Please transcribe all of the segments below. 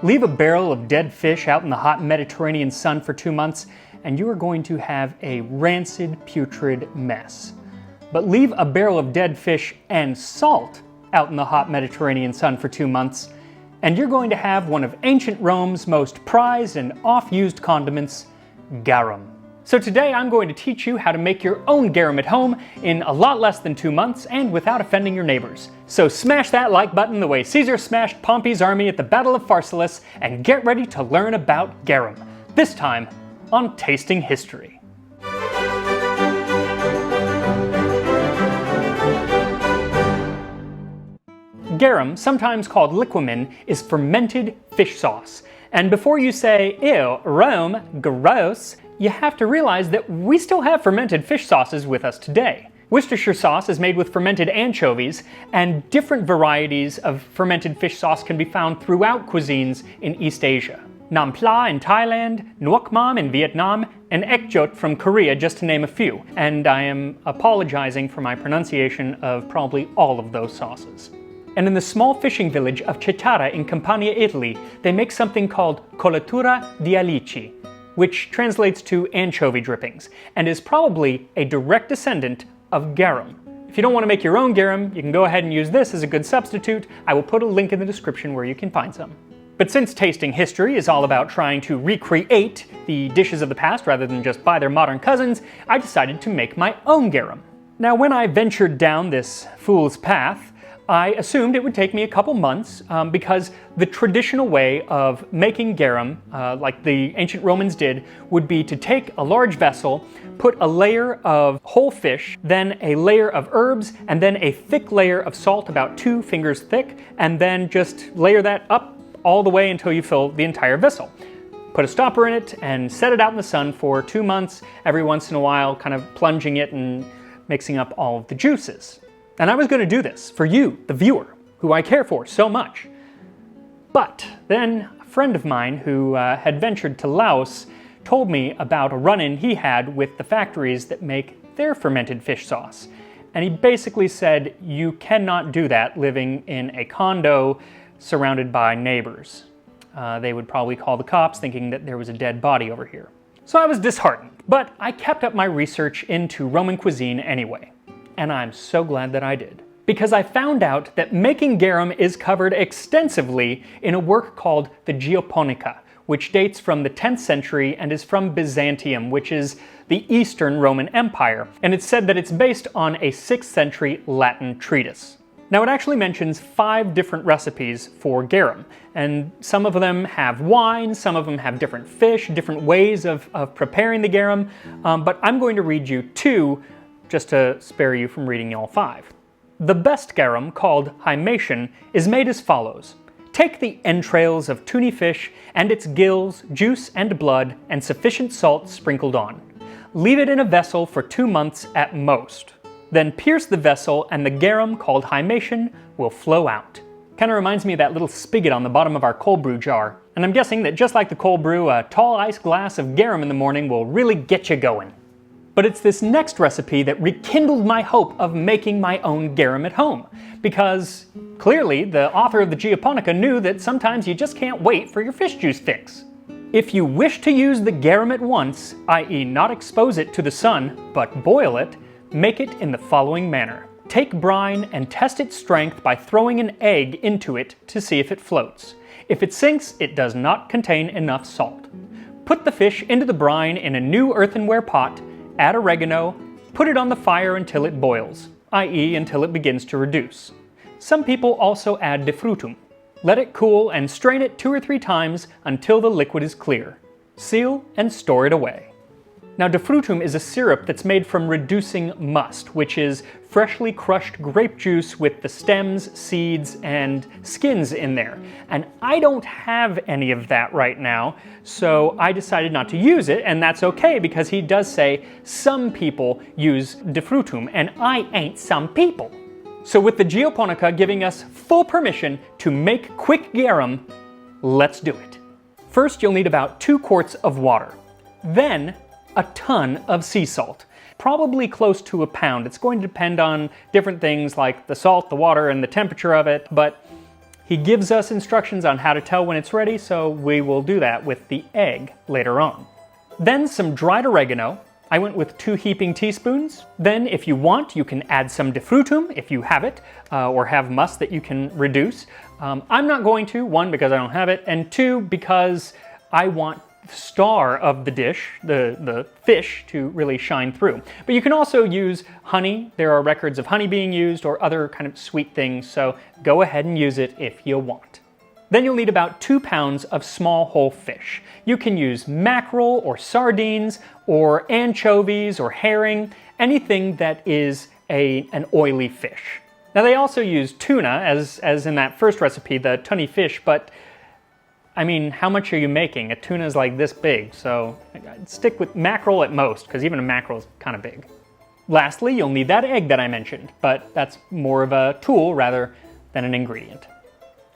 Leave a barrel of dead fish out in the hot Mediterranean sun for 2 months, and you are going to have a rancid, putrid mess. But leave a barrel of dead fish and salt out in the hot Mediterranean sun for 2 months, and you're going to have one of ancient Rome's most prized and oft-used condiments, garum. So today I'm going to teach you how to make your own garum at home in a lot less than 2 months and without offending your neighbors. So smash that like button the way Caesar smashed Pompey's army at the Battle of Pharsalus and get ready to learn about garum, this time on Tasting History. Garum, sometimes called liquamen, is fermented fish sauce. And before you say, ew, Rome, gross, you have to realize that we still have fermented fish sauces with us today. Worcestershire sauce is made with fermented anchovies, and different varieties of fermented fish sauce can be found throughout cuisines in East Asia. Nam Pla in Thailand, Nuoc Mam in Vietnam, and Ek Jot from Korea, just to name a few. And I am apologizing for my pronunciation of probably all of those sauces. And in the small fishing village of Cetara in Campania, Italy, they make something called colatura di alici, which translates to anchovy drippings, and is probably a direct descendant of garum. If you don't want to make your own garum, you can go ahead and use this as a good substitute. I will put a link in the description where you can find some. But since Tasting History is all about trying to recreate the dishes of the past rather than just buy their modern cousins, I decided to make my own garum. Now, when I ventured down this fool's path, I assumed it would take me a couple months because the traditional way of making garum, like the ancient Romans did, would be to take a large vessel, put a layer of whole fish, then a layer of herbs, and then a thick layer of salt about 2 fingers thick, and then just layer that up all the way until you fill the entire vessel. Put a stopper in it and set it out in the sun for 2 months, every once in a while kind of plunging it and mixing up all of the juices. And I was going to do this for you, the viewer, who I care for so much. But then a friend of mine who had ventured to Laos told me about a run-in he had with the factories that make their fermented fish sauce. And he basically said, you cannot do that living in a condo surrounded by neighbors. They would probably call the cops thinking that there was a dead body over here. So I was disheartened, but I kept up my research into Roman cuisine anyway. And I'm so glad that I did. Because I found out that making garum is covered extensively in a work called the Geoponica, which dates from the 10th century and is from Byzantium, which is the Eastern Roman Empire. And it's said that it's based on a 6th century Latin treatise. Now, it actually mentions 5 different recipes for garum, and some of them have wine, some of them have different fish, different ways of preparing the garum, but I'm going to read you 2 just to spare you from reading all 5. The best garum, called hymation, is made as follows. Take the entrails of tunny fish and its gills, juice and blood, and sufficient salt sprinkled on. Leave it in a vessel for 2 months at most. Then pierce the vessel and the garum, called hymation, will flow out. Kind of reminds me of that little spigot on the bottom of our cold brew jar. And I'm guessing that just like the cold brew, a tall ice glass of garum in the morning will really get you going. But it's this next recipe that rekindled my hope of making my own garum at home, because clearly the author of the Geoponica knew that sometimes you just can't wait for your fish juice fix. If you wish to use the garum at once, i.e. not expose it to the sun, but boil it, make it in the following manner. Take brine and test its strength by throwing an egg into it to see if it floats. If it sinks, it does not contain enough salt. Put the fish into the brine in a new earthenware pot, add oregano, put it on the fire until it boils, i.e. until it begins to reduce. Some people also add defrutum. Let it cool and strain it 2 or 3 times until the liquid is clear. Seal and store it away. Now, defrutum is a syrup that's made from reducing must, which is freshly crushed grape juice with the stems, seeds, and skins in there. And I don't have any of that right now, so I decided not to use it, and that's okay because he does say some people use defrutum, and I ain't some people. So with the Geoponica giving us full permission to make quick garum, let's do it. First, you'll need about 2 quarts of water. Then, a ton of sea salt, probably close to a pound. It's going to depend on different things like the salt, the water, and the temperature of it, but He gives us instructions on how to tell when it's ready, so we will do that with the egg later on. Then some dried oregano. I went with 2 heaping teaspoons. Then if you want, you can add some defrutum if you have it, or have must that you can reduce. I'm not going to, 1, because I don't have it, and 2, because I want the star of the dish, the fish, to really shine through. But you can also use honey. There are records of honey being used or other kind of sweet things, so go ahead and use it if you want. Then you'll need about 2 pounds of small whole fish. You can use mackerel or sardines or anchovies or herring, anything that is an oily fish. Now they also use tuna, as in that first recipe, the tunny fish, but I mean, how much are you making? A tuna is like this big, so I'd stick with mackerel at most, because even a mackerel is kind of big. Lastly, you'll need that egg that I mentioned, but that's more of a tool rather than an ingredient.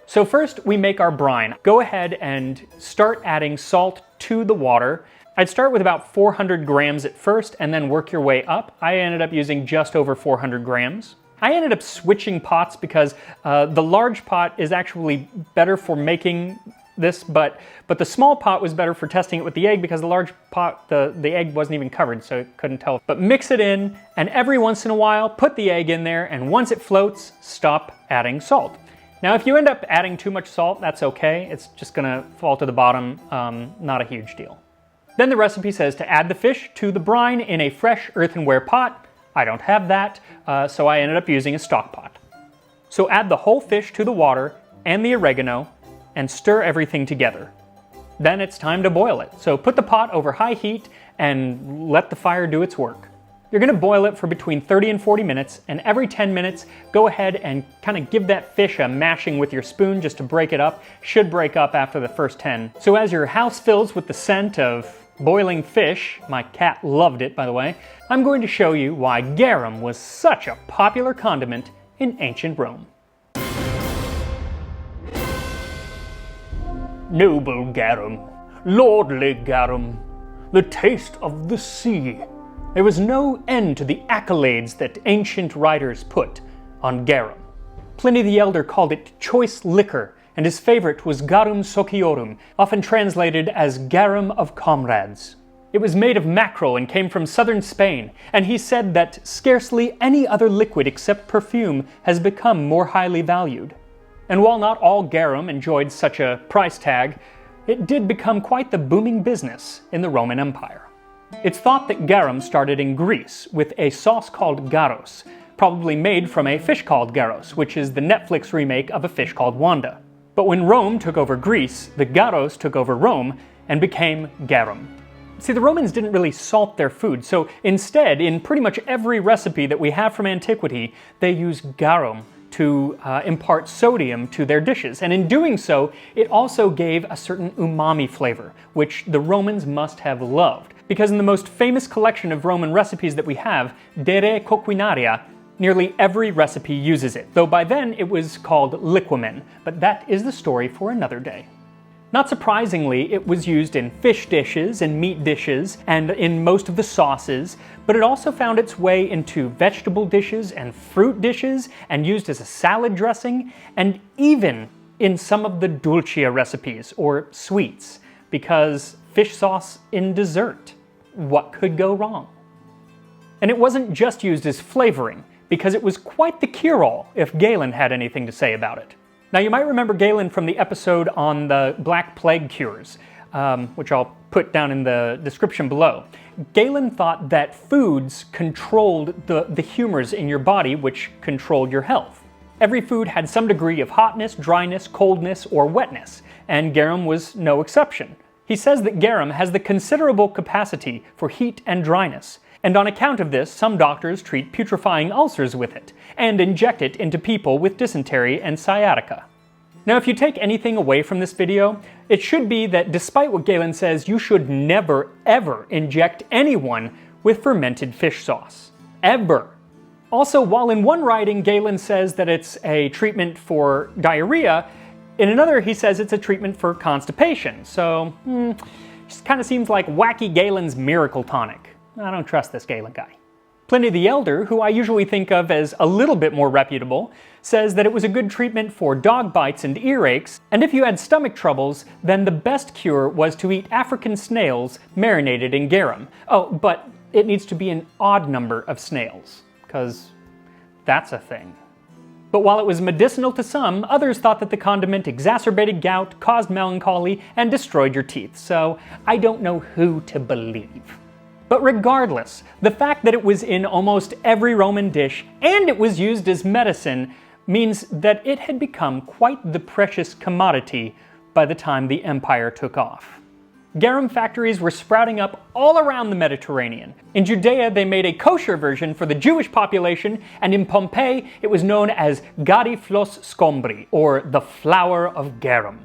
So first, we make our brine. Go ahead and start adding salt to the water. I'd start with about 400 grams at first and then work your way up. I ended up using just over 400 grams. I ended up switching pots because the large pot is actually better for making this, but the small pot was better for testing it with the egg because the large pot, the egg wasn't even covered, so it couldn't tell. But mix it in, and every once in a while, put the egg in there, and once it floats, stop adding salt. Now, if you end up adding too much salt, that's okay. It's just gonna fall to the bottom, not a huge deal. Then the recipe says to add the fish to the brine in a fresh earthenware pot. I don't have that, so I ended up using a stock pot. So add the whole fish to the water and the oregano, and stir everything together. Then it's time to boil it. So put the pot over high heat and let the fire do its work. You're gonna boil it for between 30 and 40 minutes, and every 10 minutes, go ahead and kind of give that fish a mashing with your spoon just to break it up. Should break up after the first 10. So as your house fills with the scent of boiling fish, my cat loved it, by the way, I'm going to show you why garum was such a popular condiment in ancient Rome. Noble garum, lordly garum, the taste of the sea. There was no end to the accolades that ancient writers put on garum. Pliny the Elder called it choice liquor, and his favorite was garum sociorum, often translated as garum of comrades. It was made of mackerel and came from southern Spain, and he said that scarcely any other liquid except perfume has become more highly valued. And while not all garum enjoyed such a price tag, it did become quite the booming business in the Roman Empire. It's thought that garum started in Greece with a sauce called gyros, probably made from a fish called gyros, which is the Netflix remake of a fish called Wanda. But when Rome took over Greece, the gyros took over Rome and became garum. See, the Romans didn't really salt their food, so instead, in pretty much every recipe that we have from antiquity, they use garum to impart sodium to their dishes. And in doing so, it also gave a certain umami flavor, which the Romans must have loved. Because in the most famous collection of Roman recipes that we have, De Re Coquinaria, nearly every recipe uses it, though by then it was called liquamen, but that is the story for another day. Not surprisingly, it was used in fish dishes and meat dishes and in most of the sauces, but it also found its way into vegetable dishes and fruit dishes and used as a salad dressing, and even in some of the dulcia recipes, or sweets, because fish sauce in dessert. What could go wrong? And it wasn't just used as flavoring, because it was quite the cure-all if Galen had anything to say about it. Now, you might remember Galen from the episode on the Black Plague cures, which I'll put down in the description below. Galen thought that foods controlled the humors in your body, which controlled your health. Every food had some degree of hotness, dryness, coldness, or wetness, and garum was no exception. He says that garum has the considerable capacity for heat and dryness, and on account of this, some doctors treat putrefying ulcers with it, and inject it into people with dysentery and sciatica. Now, if you take anything away from this video, it should be that despite what Galen says, you should never, ever inject anyone with fermented fish sauce. Ever. Also, while in one writing Galen says that it's a treatment for diarrhea, in another he says it's a treatment for constipation, so just kind of seems like wacky Galen's miracle tonic. I don't trust this Galen guy. Pliny the Elder, who I usually think of as a little bit more reputable, says that it was a good treatment for dog bites and earaches, and if you had stomach troubles, then the best cure was to eat African snails marinated in garum. Oh, but it needs to be an odd number of snails, because that's a thing. But while it was medicinal to some, others thought that the condiment exacerbated gout, caused melancholy, and destroyed your teeth, so I don't know who to believe. But regardless, the fact that it was in almost every Roman dish and it was used as medicine means that it had become quite the precious commodity by the time the empire took off. Garum factories were sprouting up all around the Mediterranean. In Judea, they made a kosher version for the Jewish population, and in Pompeii, it was known as Gariflos Scombri, or the flower of garum.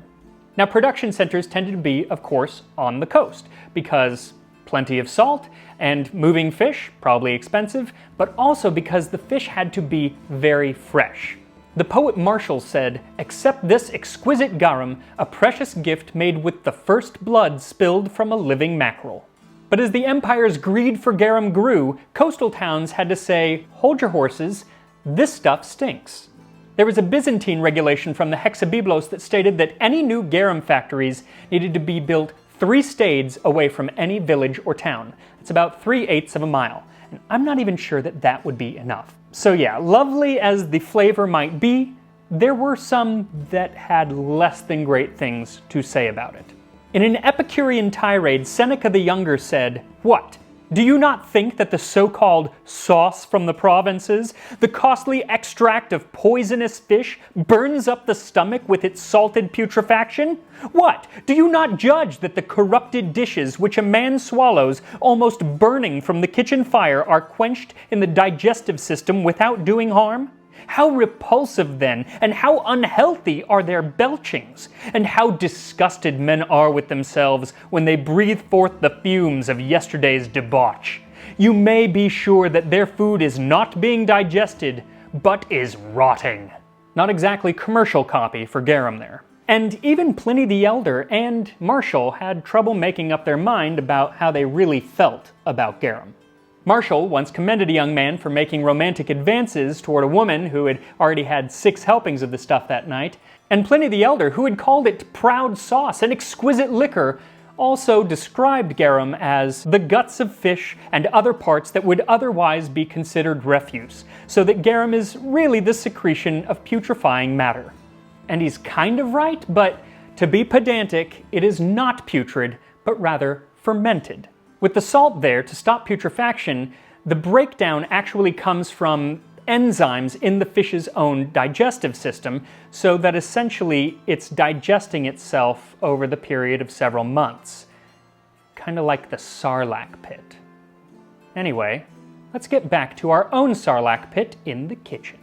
Now, production centers tended to be, of course, on the coast, because plenty of salt, and moving fish, probably expensive, but also because the fish had to be very fresh. The poet Martial said, "Accept this exquisite garum, a precious gift made with the first blood spilled from a living mackerel." But as the empire's greed for garum grew, coastal towns had to say, "Hold your horses, this stuff stinks." There was a Byzantine regulation from the Hexabiblos that stated that any new garum factories needed to be built 3 stades away from any village or town. It's about 3/8 of a mile, and I'm not even sure that that would be enough. So yeah, lovely as the flavor might be, there were some that had less than great things to say about it. In an Epicurean tirade, Seneca the Younger said, "What? Do you not think that the so-called sauce from the provinces, the costly extract of poisonous fish, burns up the stomach with its salted putrefaction? What? Do you not judge that the corrupted dishes which a man swallows, almost burning from the kitchen fire, are quenched in the digestive system without doing harm? How repulsive, then, and how unhealthy are their belchings, and how disgusted men are with themselves when they breathe forth the fumes of yesterday's debauch. You may be sure that their food is not being digested, but is rotting." Not exactly commercial copy for garum there. And even Pliny the Elder and Martial had trouble making up their mind about how they really felt about garum. Martial once commended a young man for making romantic advances toward a woman who had already had 6 helpings of the stuff that night, and Pliny the Elder, who had called it proud sauce and exquisite liquor, also described garum as the guts of fish and other parts that would otherwise be considered refuse, so that garum is really the secretion of putrefying matter. And he's kind of right, but to be pedantic, it is not putrid, but rather fermented. With the salt there to stop putrefaction, the breakdown actually comes from enzymes in the fish's own digestive system, so that essentially it's digesting itself over the period of several months. Kind of like the sarlacc pit. Anyway, let's get back to our own sarlacc pit in the kitchen.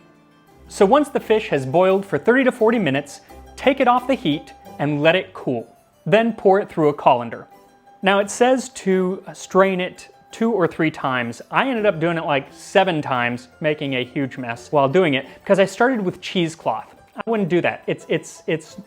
So once the fish has boiled for 30 to 40 minutes, take it off the heat and let it cool. Then pour it through a colander. Now it says to strain it 2 or 3 times. I ended up doing it like 7 times, making a huge mess while doing it, because I started with cheesecloth. I wouldn't do that. It's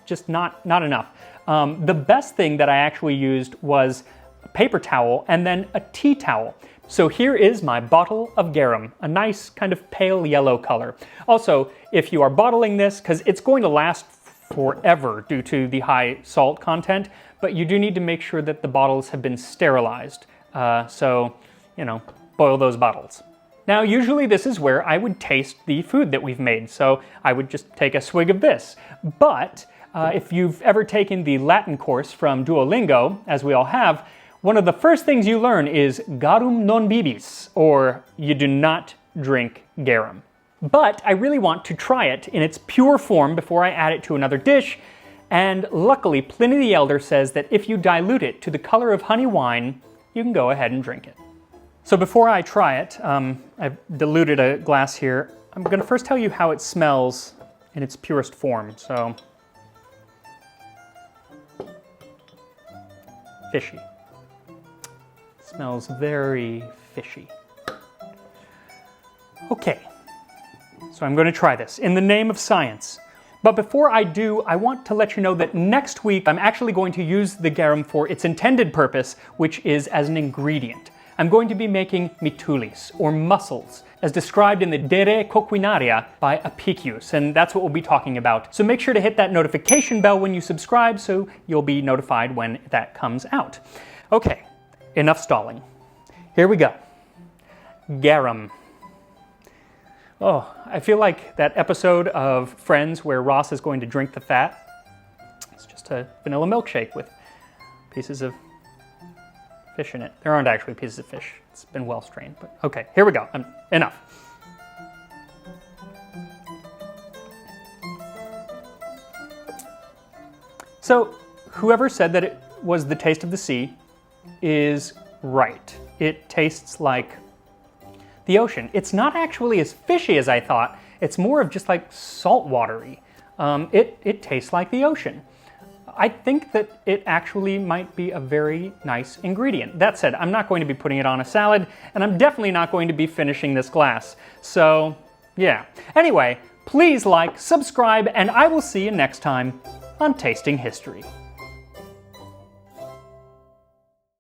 just not enough. The best thing that I actually used was a paper towel and then a tea towel. So here is my bottle of garum, a nice kind of pale yellow color. Also, if you are bottling this, because it's going to last forever due to the high salt content, but you do need to make sure that the bottles have been sterilized. So, boil those bottles. Now, usually this is where I would taste the food that we've made, so I would just take a swig of this. But if you've ever taken the Latin course from Duolingo, as we all have, one of the first things you learn is garum non bibis, or you do not drink garum. But I really want to try it in its pure form before I add it to another dish, and luckily Pliny the Elder says that if you dilute it to the color of honey wine, you can go ahead and drink it. So before I try it, I've diluted a glass here. I'm going to first tell you how it smells in its purest form. So, fishy. Smells very fishy. Okay, so I'm going to try this in the name of science. But before I do, I want to let you know that next week I'm actually going to use the garum for its intended purpose, which is as an ingredient. I'm going to be making mitulis, or mussels, as described in the De Re Coquinaria by Apicius, and that's what we'll be talking about. So make sure to hit that notification bell when you subscribe so you'll be notified when that comes out. Okay, enough stalling. Here we go. Garum. Oh, I feel like that episode of Friends where Ross is going to drink the fat. It's just a vanilla milkshake with pieces of fish in it. There aren't actually pieces of fish. It's been well strained, but okay, here we go. Enough. So, whoever said that it was the taste of the sea is right. It tastes like the ocean. It's not actually as fishy as I thought. It's more of just like salt watery. It tastes like the ocean. I think that it actually might be a very nice ingredient. That said, I'm not going to be putting it on a salad, and I'm definitely not going to be finishing this glass. So, yeah. Anyway, please like, subscribe, and I will see you next time on Tasting History.